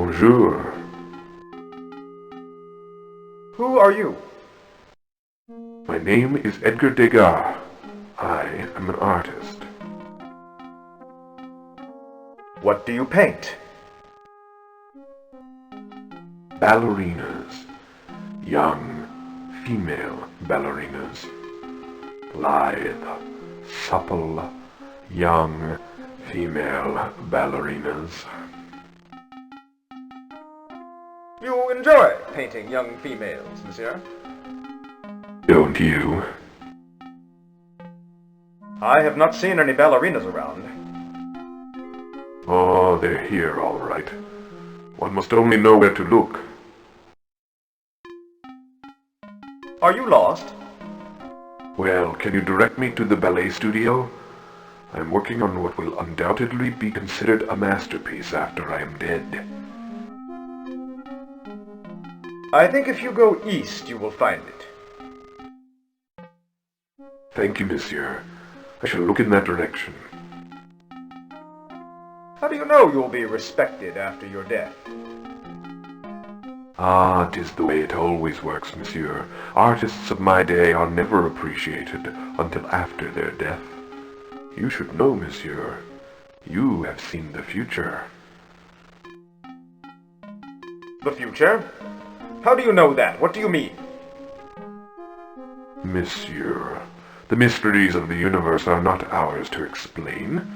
Bonjour. Who are you? My name is Edgar Degas. I am an artist. What do you paint? Ballerinas. Young, female ballerinas. Lithe, supple, young, female ballerinas. You enjoy painting young females, monsieur? Don't you? I have not seen any ballerinas around. Oh, they're here, all right. One must only know where to look. Are you lost? Well, can you direct me to the ballet studio? I'm working on what will undoubtedly be considered a masterpiece after I am dead. I think if you go east, you will find it. Thank you, monsieur. I shall look in that direction. How do you know you will be respected after your death? Ah, 'tis the way it always works, monsieur. Artists of my day are never appreciated until after their death. You should know, monsieur. You have seen the future. The future? How do you know that? What do you mean? Monsieur, the mysteries of the universe are not ours to explain.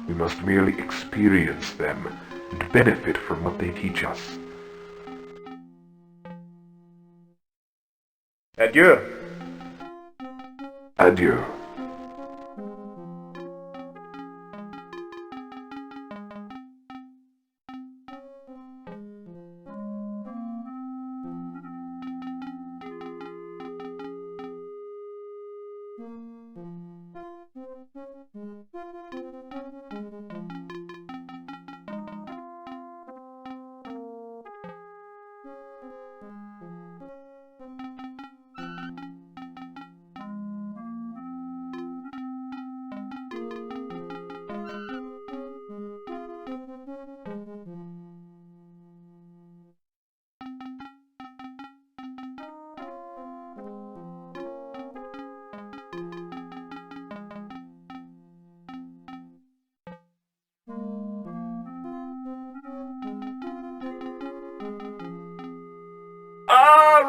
We must merely experience them and benefit from what they teach us. Adieu. Adieu.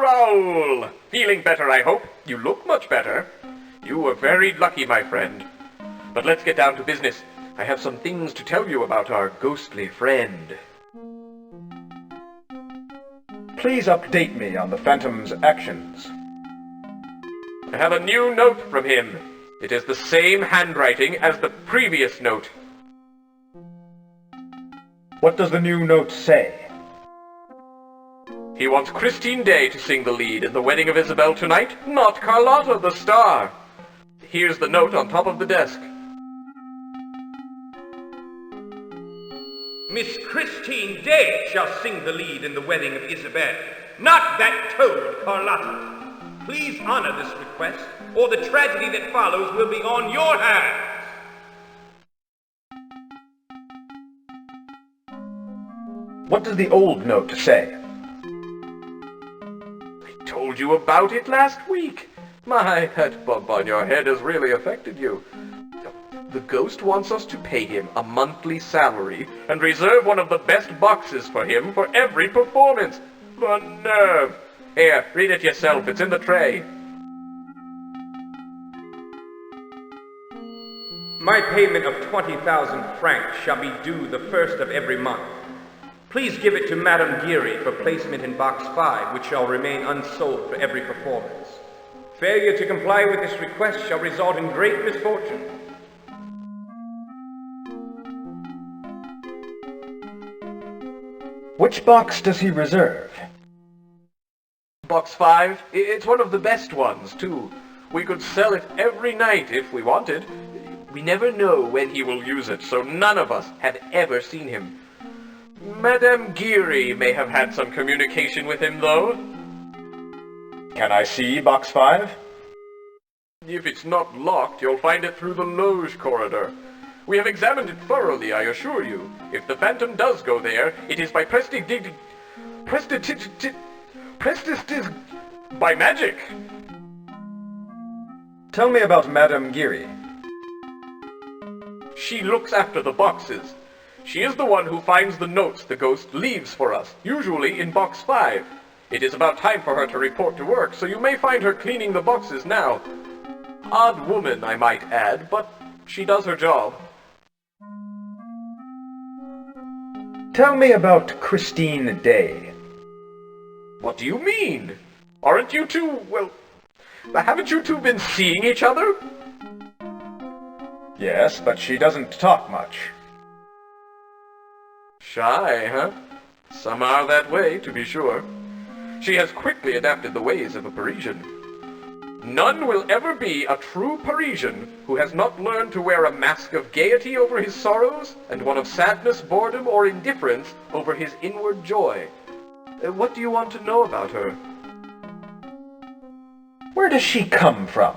Raoul! Feeling better, I hope? You look much better. You were very lucky, my friend. But let's get down to business. I have some things to tell you about our ghostly friend. Please update me on the Phantom's actions. I have a new note from him. It is the same handwriting as the previous note. What does the new note say? He wants Christine Day to sing the lead in the wedding of Isabel tonight, not Carlotta the star. Here's the note on top of the desk. Miss Christine Day shall sing the lead in the wedding of Isabel, not that toad Carlotta. Please honor this request, or the tragedy that follows will be on your hands. What does the old note say? Told you about it last week. My, that bump on your head has really affected you. The ghost wants us to pay him a monthly salary and reserve one of the best boxes for him for every performance. The nerve! Here, read it yourself. It's in the tray. My payment of 20,000 francs shall be due the first of every month. Please give it to Madame Geary for placement in Box 5, which shall remain unsold for every performance. Failure to comply with this request shall result in great misfortune. Which box does he reserve? Box 5? It's one of the best ones, too. We could sell it every night if we wanted. We never know when he will use it, so none of us have ever seen him. Madame Geary may have had some communication with him, though. Can I see Box 5? If it's not locked, you'll find it through the loge corridor. We have examined it thoroughly, I assure you. If the phantom does go there, it is by by magic. Tell me about Madame Geary. She looks after the boxes. She is the one who finds the notes the ghost leaves for us, usually in box 5. It is about time for her to report to work, so you may find her cleaning the boxes now. Odd woman, I might add, but she does her job. Tell me about Christine Day. What do you mean? Aren't you two, well, haven't you two been seeing each other? Yes, but she doesn't talk much. Shy, huh? Some are that way, to be sure. She has quickly adapted the ways of a Parisian. None will ever be a true Parisian who has not learned to wear a mask of gaiety over his sorrows, and one of sadness, boredom, or indifference over his inward joy. What do you want to know about her? Where does she come from?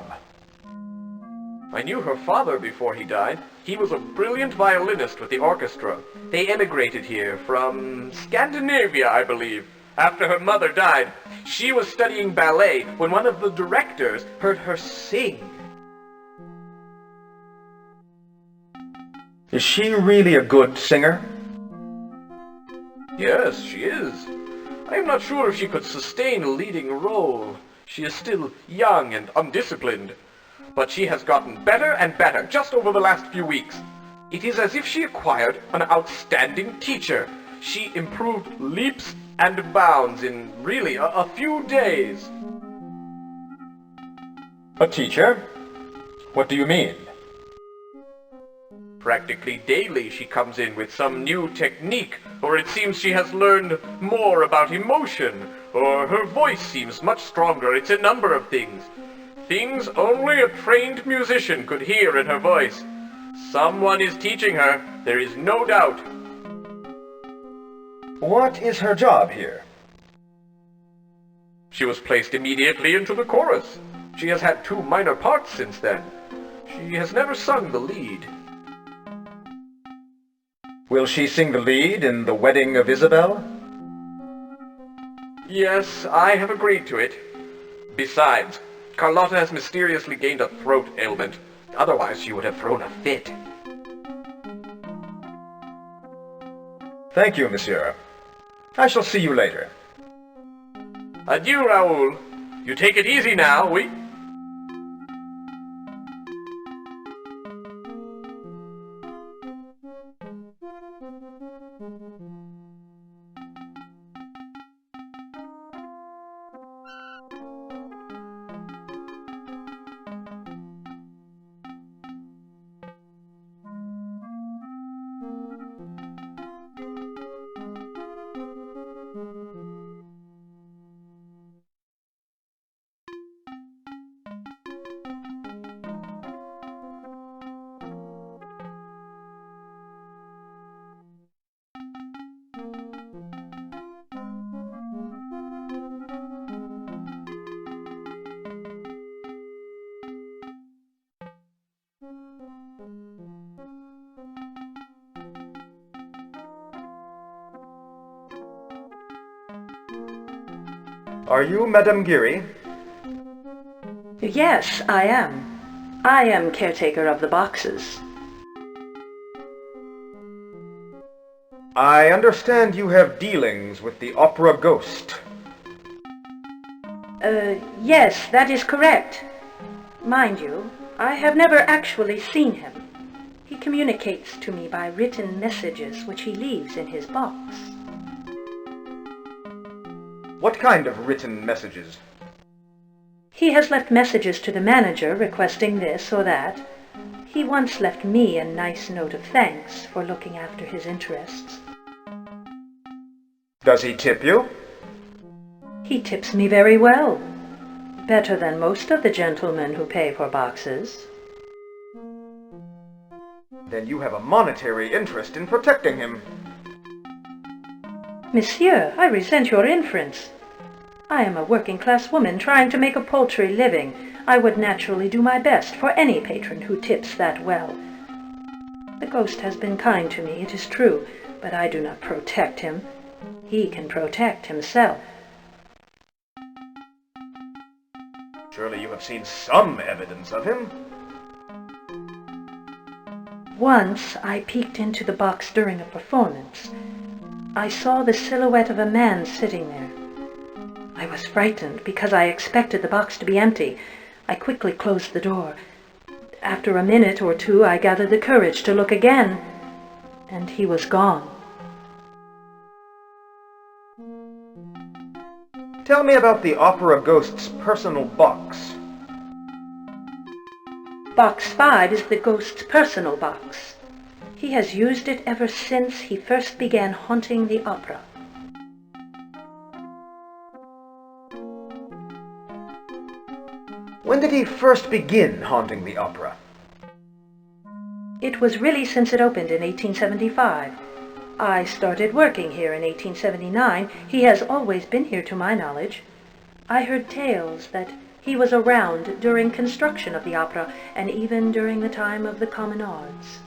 I knew her father before he died. He was a brilliant violinist with the orchestra. They emigrated here from Scandinavia, I believe, after her mother died. She was studying ballet when one of the directors heard her sing. Is she really a good singer? Yes, she is. I am not sure if she could sustain a leading role. She is still young and undisciplined. But she has gotten better and better just over the last few weeks. It is as if she acquired an outstanding teacher. She improved leaps and bounds in really a few days. A teacher? What do you mean? Practically daily she comes in with some new technique, or it seems she has learned more about emotion, or her voice seems much stronger. It's a number of things. Things only a trained musician could hear in her voice. Someone is teaching her, there is no doubt. What is her job here? She was placed immediately into the chorus. She has had 2 minor parts since then. She has never sung the lead. Will she sing the lead in The Wedding of Isabel? Yes, I have agreed to it. Besides, Carlotta has mysteriously gained a throat ailment. Otherwise, she would have thrown a fit. Thank you, monsieur. I shall see you later. Adieu, Raoul. You take it easy now, oui? Are you Madame Geary? Yes, I am. I am caretaker of the boxes. I understand you have dealings with the opera ghost. Yes, that is correct. Mind you, I have never actually seen him. He communicates to me by written messages which he leaves in his box. What kind of written messages? He has left messages to the manager requesting this or that. He once left me a nice note of thanks for looking after his interests. Does he tip you? He tips me very well. Better than most of the gentlemen who pay for boxes. Then you have a monetary interest in protecting him. Monsieur, I resent your inference. I am a working-class woman trying to make a paltry living. I would naturally do my best for any patron who tips that well. The ghost has been kind to me, it is true, but I do not protect him. He can protect himself. Surely you have seen some evidence of him. Once I peeked into the box during a performance. I saw the silhouette of a man sitting there. I was frightened because I expected the box to be empty. I quickly closed the door. After a minute or two, I gathered the courage to look again, and he was gone. Tell me about the opera ghost's personal box. Box 5 is the ghost's personal box. He has used it ever since he first began haunting the opera. When did he first begin haunting the opera? It was really since it opened in 1875. I started working here in 1879. He has always been here to my knowledge. I heard tales that he was around during construction of the opera and even during the time of the communards.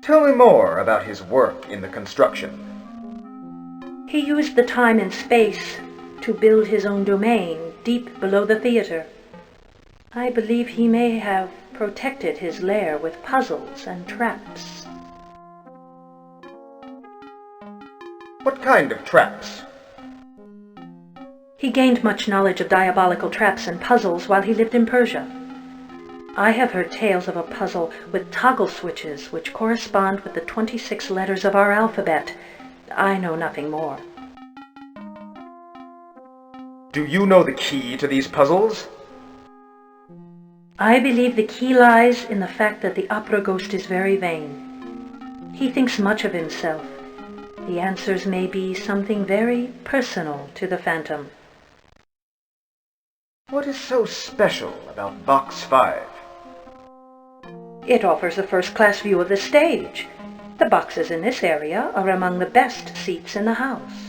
Tell me more about his work in the construction. He used the time and space to build his own domain deep below the theater. I believe he may have protected his lair with puzzles and traps. What kind of traps? He gained much knowledge of diabolical traps and puzzles while he lived in Persia. I have heard tales of a puzzle with toggle switches which correspond with the 26 letters of our alphabet. I know nothing more. Do you know the key to these puzzles? I believe the key lies in the fact that the opera ghost is very vain. He thinks much of himself. The answers may be something very personal to the phantom. What is so special about Box 5? It offers a first-class view of the stage. The boxes in this area are among the best seats in the house.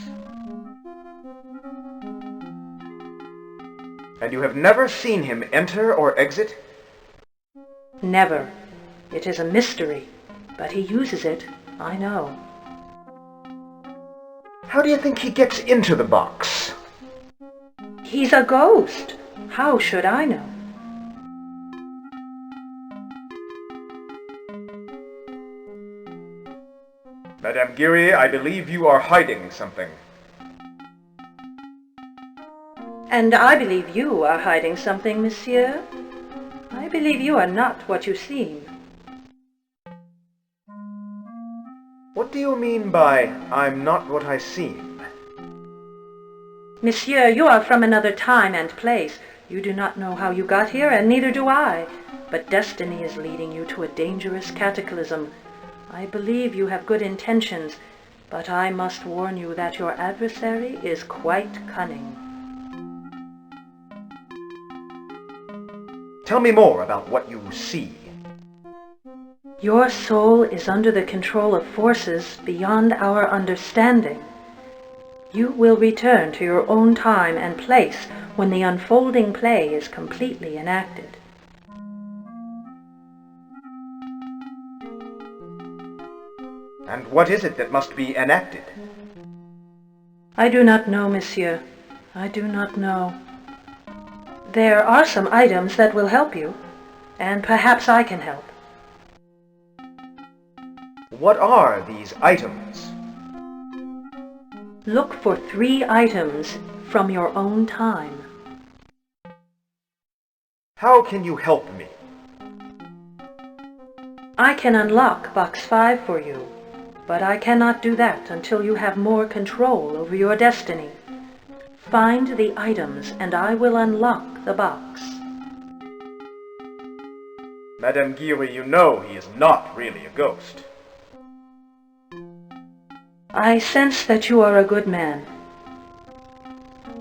And you have never seen him enter or exit? Never. It is a mystery, but he uses it, I know. How do you think he gets into the box? He's a ghost. How should I know? Madame Geary, I believe you are hiding something. And I believe you are hiding something, monsieur. I believe you are not what you seem. What do you mean by, I'm not what I seem? Monsieur, you are from another time and place. You do not know how you got here, and neither do I. But destiny is leading you to a dangerous cataclysm. I believe you have good intentions, but I must warn you that your adversary is quite cunning. Tell me more about what you see. Your soul is under the control of forces beyond our understanding. You will return to your own time and place when the unfolding play is completely enacted. And what is it that must be enacted? I do not know, monsieur. I do not know. There are some items that will help you, and perhaps I can help. What are these items? Look for 3 items from your own time. How can you help me? I can unlock Box 5 for you, but I cannot do that until you have more control over your destiny. Find the items and I will unlock the box. Madame Geary, you know he is not really a ghost. I sense that you are a good man.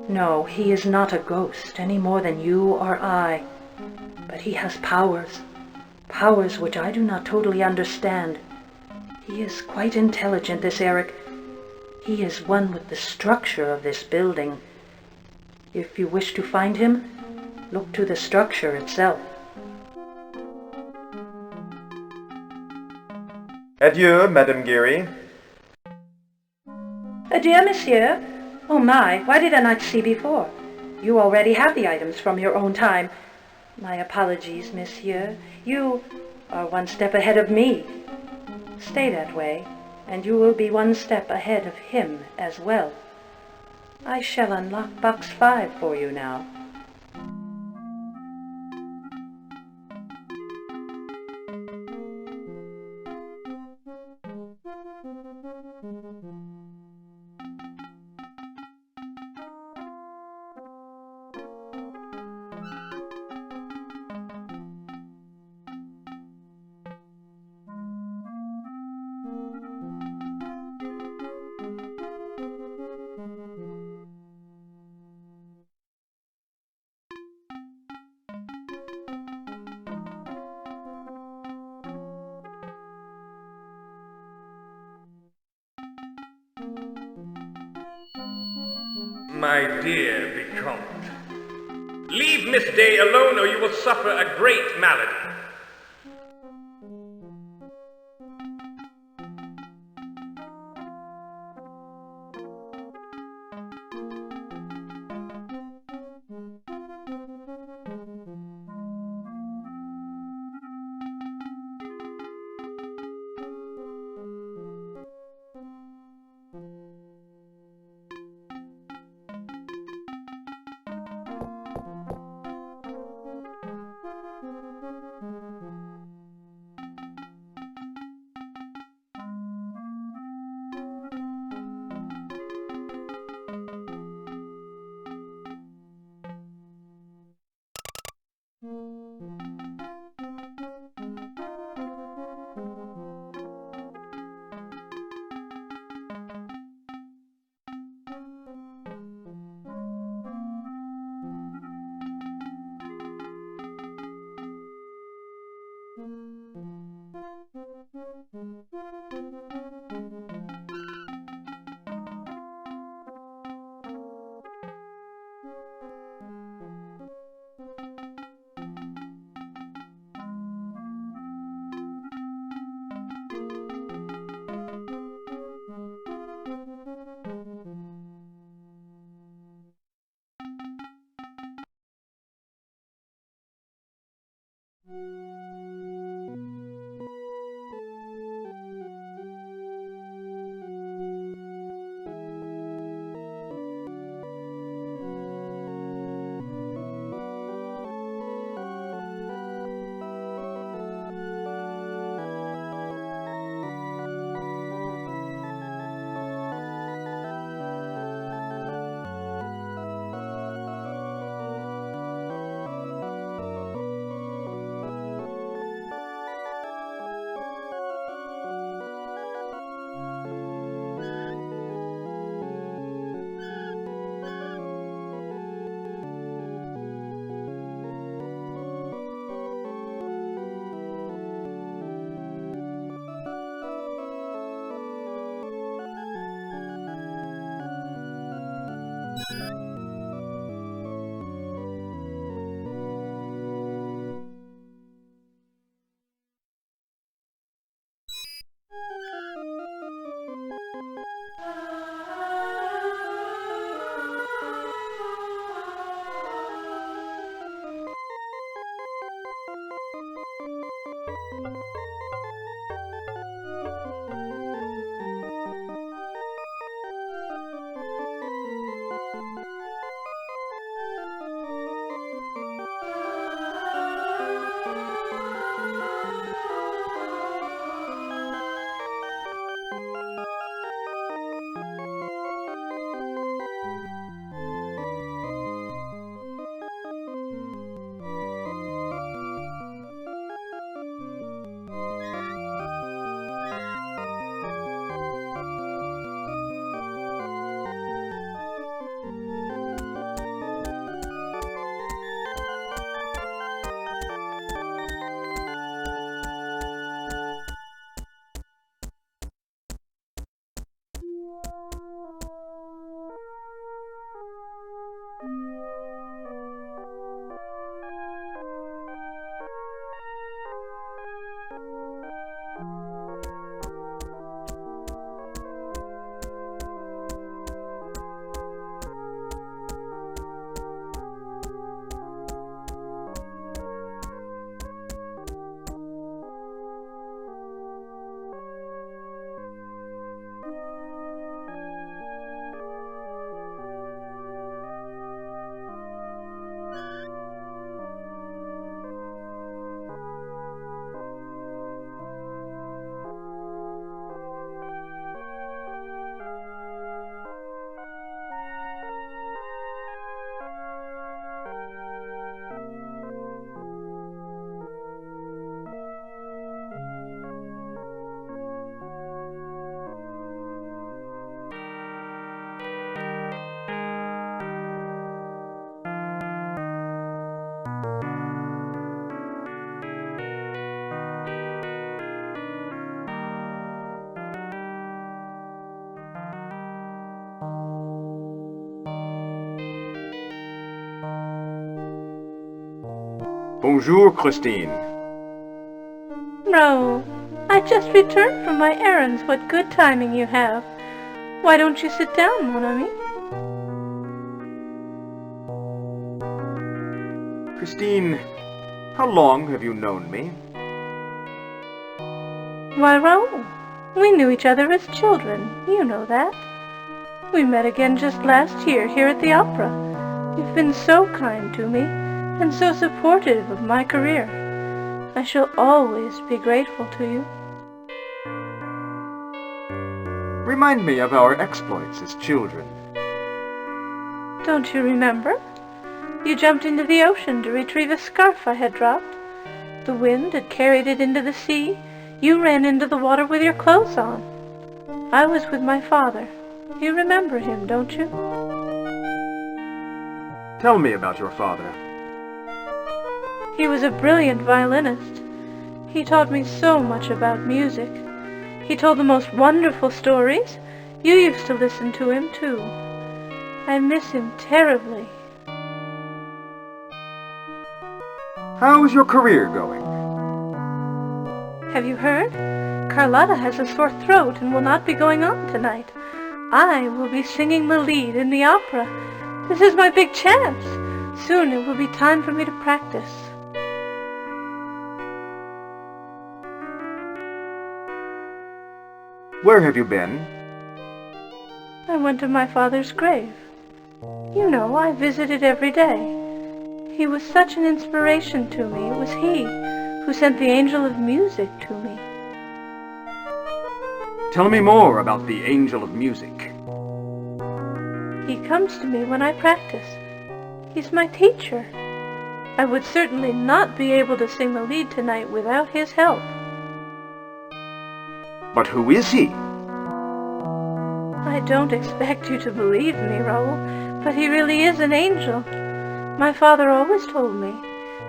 No, he is not a ghost any more than you or I, but he has powers, powers which I do not totally understand. He is quite intelligent, this Eric. He is one with the structure of this building. If you wish to find him, look to the structure itself. Adieu, Madame Geary. Adieu, monsieur. Oh my, why did I not see before? You already have the items from your own time. My apologies, monsieur. You are one step ahead of me. Stay that way, and you will be one step ahead of him as well. I shall unlock Box 5 for you now. My dear Vicomte, leave Miss Day alone or you will suffer a great malady. Bonjour, Christine. Raoul, I just returned from my errands. What good timing you have. Why don't you sit down, mon ami? Christine, how long have you known me? Why, Raoul, we knew each other as children. You know that. We met again just last year here at the opera. You've been so kind to me, and so supportive of my career. I shall always be grateful to you. Remind me of our exploits as children. Don't you remember? You jumped into the ocean to retrieve a scarf I had dropped. The wind had carried it into the sea. You ran into the water with your clothes on. I was with my father. You remember him, don't you? Tell me about your father. He was a brilliant violinist. He taught me so much about music. He told the most wonderful stories. You used to listen to him, too. I miss him terribly. How is your career going? Have you heard? Carlotta has a sore throat and will not be going on tonight. I will be singing the lead in the opera. This is my big chance. Soon it will be time for me to practice. Where have you been? I went to my father's grave. You know, I visited every day. He was such an inspiration to me. It was he who sent the angel of music to me. Tell me more about the angel of music. He comes to me when I practice. He's my teacher. I would certainly not be able to sing the lead tonight without his help. But who is he? I don't expect you to believe me, Raoul, but he really is an angel. My father always told me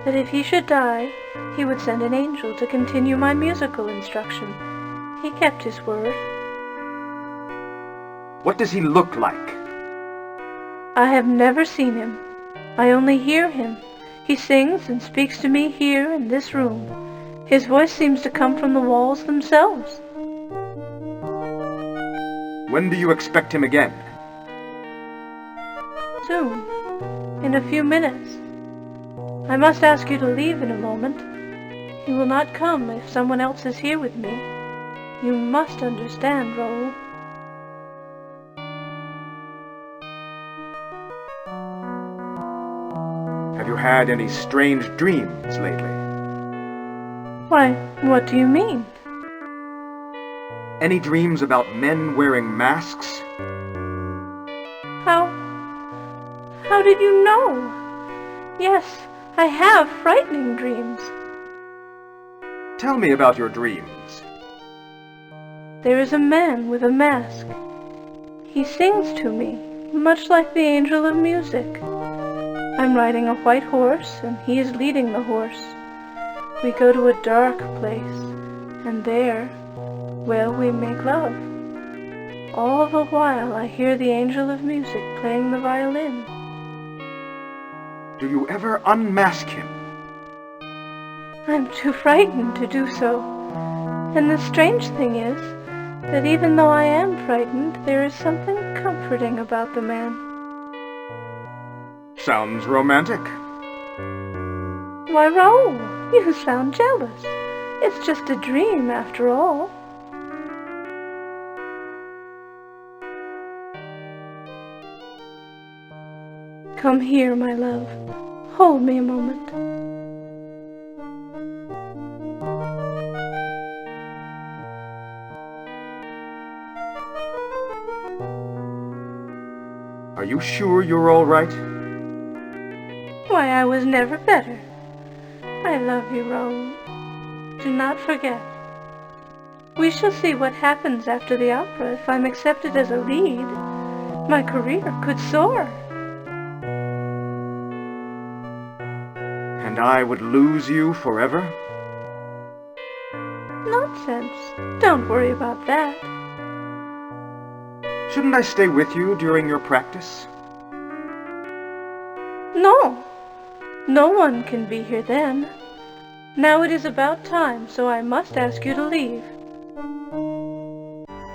that if he should die, he would send an angel to continue my musical instruction. He kept his word. What does he look like? I have never seen him. I only hear him. He sings and speaks to me here in this room. His voice seems to come from the walls themselves. When do you expect him again? Soon. In a few minutes. I must ask you to leave in a moment. He will not come if someone else is here with me. You must understand, Raoul. Have you had any strange dreams lately? Why, what do you mean? Any dreams about men wearing masks? How did you know? Yes, I have frightening dreams. Tell me about your dreams. There is a man with a mask. He sings to me, much like the angel of music. I'm riding a white horse, and he is leading the horse. We go to a dark place, and there, well, we make love. All the while I hear the angel of music playing the violin. Do you ever unmask him? I'm too frightened to do so. And the strange thing is that even though I am frightened, there is something comforting about the man. Sounds romantic. Why, Raoul, you sound jealous. It's just a dream, after all. Come here, my love. Hold me a moment. Are you sure you're all right? Why, I was never better. I love you, Raoul. Do not forget. We shall see what happens after the opera if I'm accepted as a lead. My career could soar. And I would lose you forever? Nonsense. Don't worry about that. Shouldn't I stay with you during your practice? No. No one can be here then. Now it is about time, so I must ask you to leave.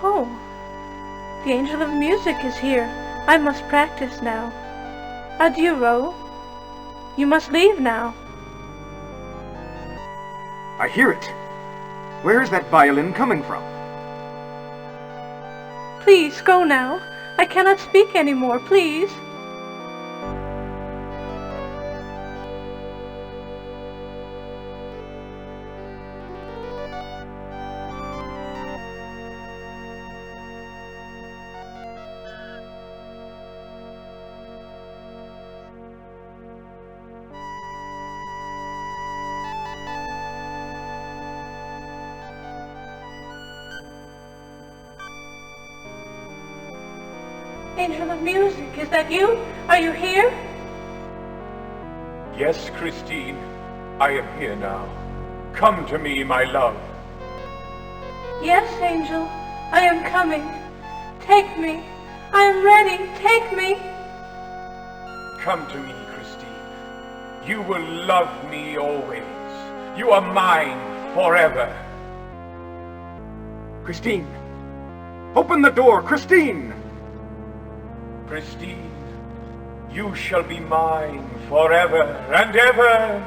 Oh, the Angel of Music is here. I must practice now. Adieu, Raoul. You must leave now. I hear it. Where is that violin coming from? Please, go now. I cannot speak any more, please. Angel of Music, is that you? Are you here? Yes, Christine, I am here now. Come to me, my love. Yes, Angel, I am coming. Take me. I am ready. Take me. Come to me, Christine. You will love me always. You are mine forever. Christine! Open the door, Christine! Christine, you shall be mine forever and ever.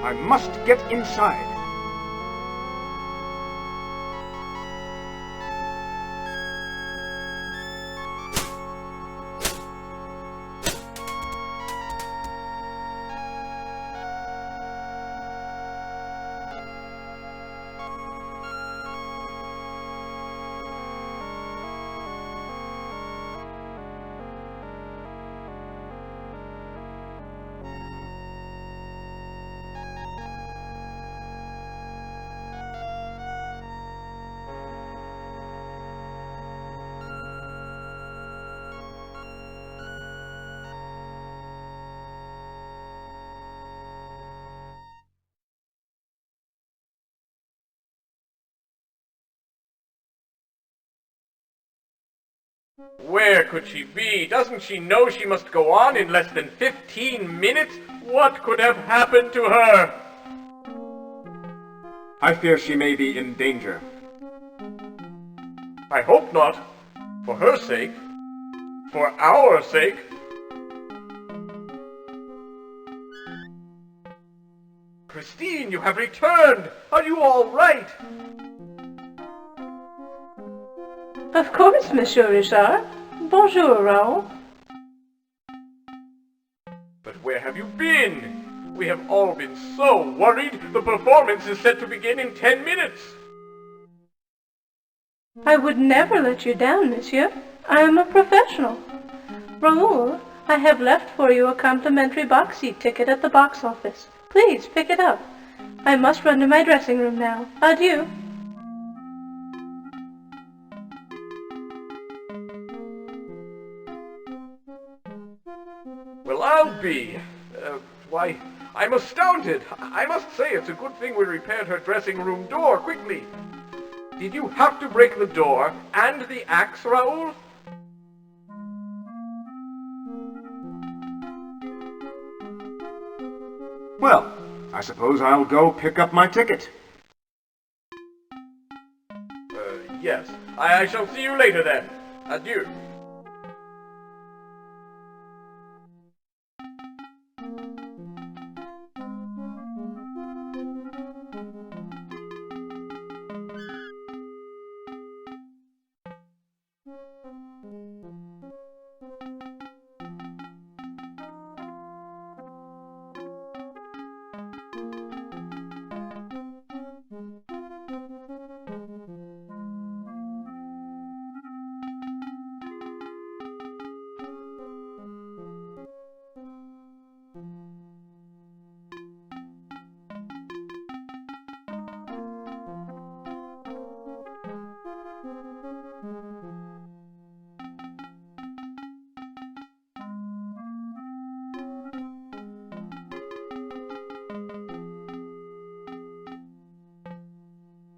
I must get inside. Where could she be? Doesn't she know she must go on in less than 15 minutes? What could have happened to her? I fear she may be in danger. I hope not. For her sake. For our sake. Christine, you have returned! Are you all right? Of course, Monsieur Richard. Bonjour, Raoul. But where have you been? We have all been so worried. The performance is set to begin in 10 minutes. I would never let you down, monsieur. I am a professional. Raoul, I have left for you a complimentary box seat ticket at the box office. Please, pick it up. I must run to my dressing room now. Adieu. Well, I'll be. Why, I'm astounded. I must say it's a good thing we repaired her dressing room door quickly. Did you have to break the door and the axe, Raoul? Well, I suppose I'll go pick up my ticket. Yes. I shall see you later then. Adieu.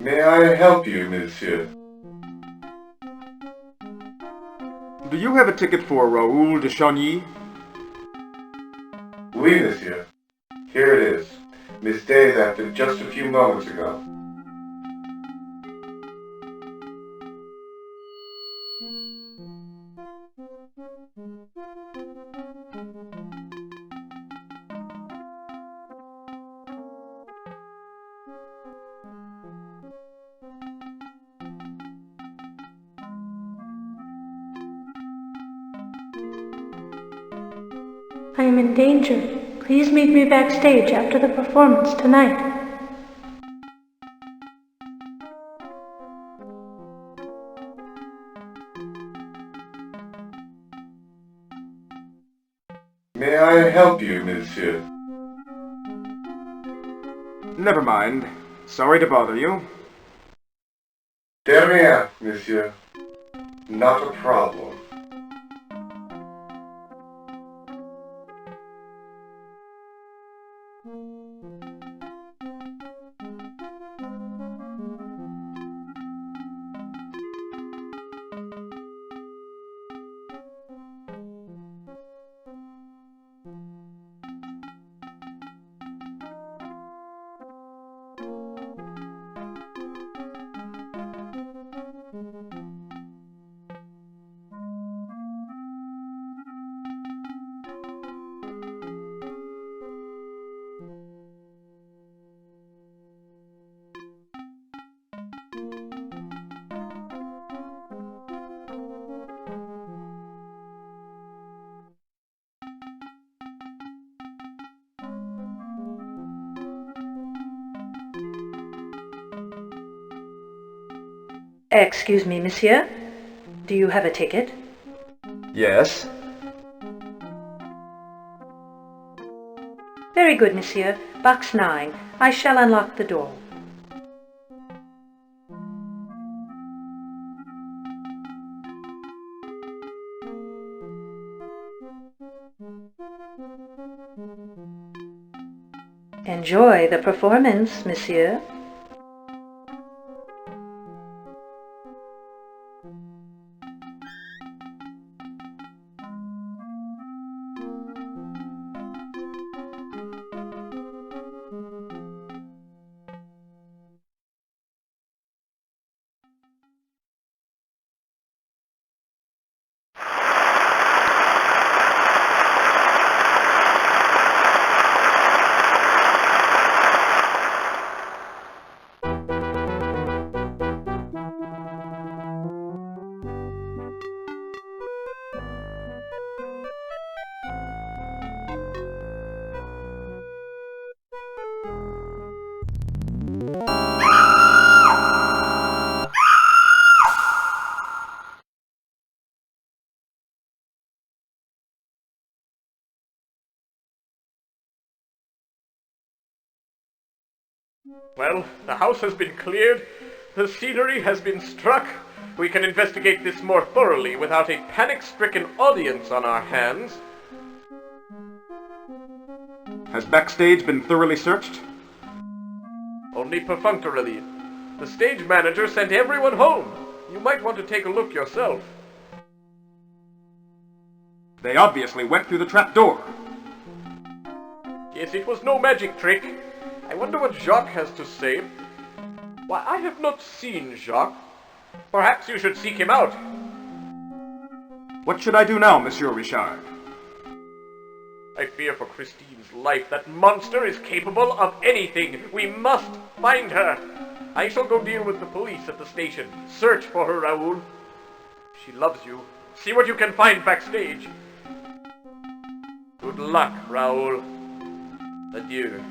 May I help you, monsieur? Do you have a ticket for Raoul de Chagny? Oui, monsieur. Here it is. Miss Day left it just a few moments ago. I am in danger. Please meet me backstage after the performance tonight. May I help you, monsieur? Never mind. Sorry to bother you. De rien, monsieur. Not a problem. Excuse me, monsieur. Do you have a ticket? Yes? Very good, monsieur. Box 9. I shall unlock the door. Enjoy the performance, monsieur. Well, the house has been cleared. The scenery has been struck. We can investigate this more thoroughly without a panic-stricken audience on our hands. Has backstage been thoroughly searched? Only perfunctorily. The stage manager sent everyone home. You might want to take a look yourself. They obviously went through the trap door. Yes, it was no magic trick. I wonder what Jacques has to say. Why, I have not seen Jacques. Perhaps you should seek him out. What should I do now, Monsieur Richard? I fear for Christine's life. That monster is capable of anything. We must find her. I shall go deal with the police at the station. Search for her, Raoul. She loves you. See what you can find backstage. Good luck, Raoul. Adieu.